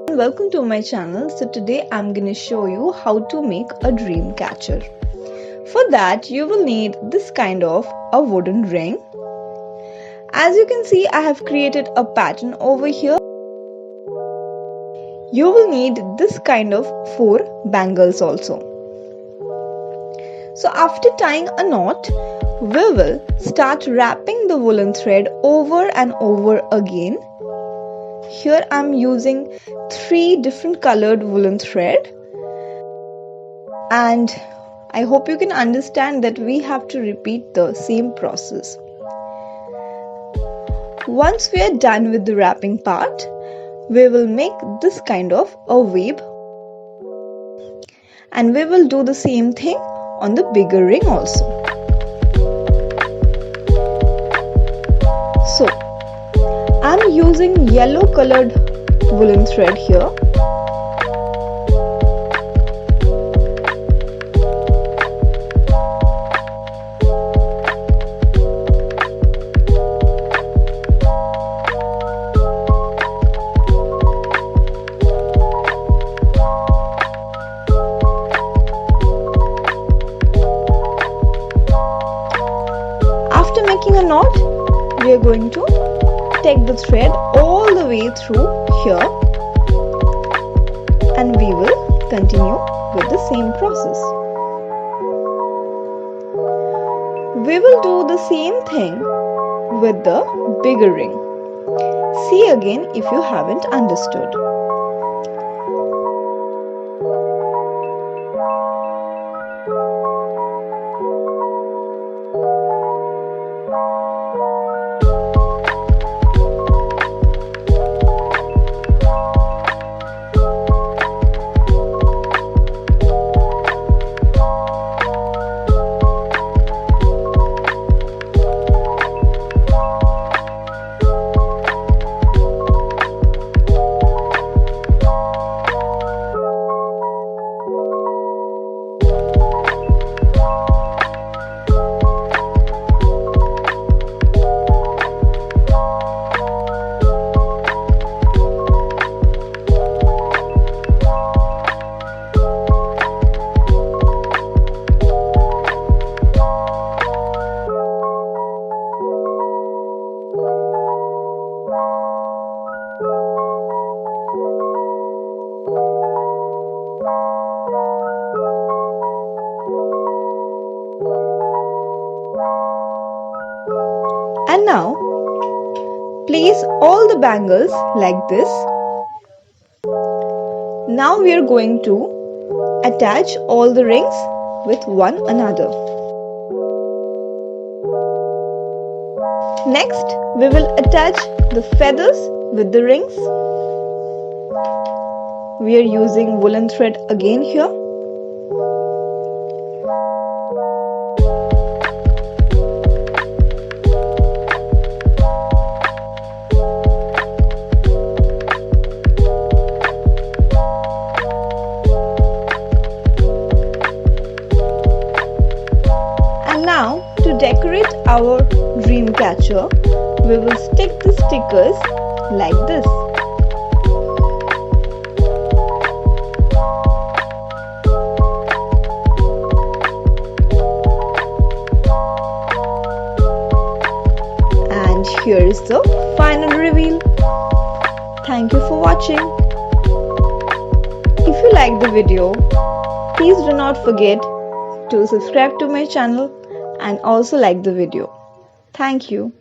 Welcome to my channel. So today I'm going to show you how to make a dream catcher. For that you will need this kind of a wooden ring. As you can see, I have created a pattern over here. You will need this kind of 4 bangles also. So after tying a knot, we will start wrapping the woolen thread over and over again. Here I am using 3 different colored woolen thread, and I hope you can understand that we have to repeat the same process. Once we are done with the wrapping part, we will make this kind of a wave, and we will do the same thing on the bigger ring also. So I'm using yellow colored woolen thread here. After making a knot, we are going to take the thread all the way through here, and we will continue with the same process. We will do the same thing with the bigger ring. See again if you haven't understood. And now place all the bangles like this. Now we are going to attach all the rings with one another. Next, we will attach the feathers with the rings. We are using woolen thread again here. Now, to decorate our dream catcher, we will stick the stickers like this. And here is the final reveal. Thank you for watching. If you like the video, please do not forget to subscribe to my channel and also like the video. Thank you.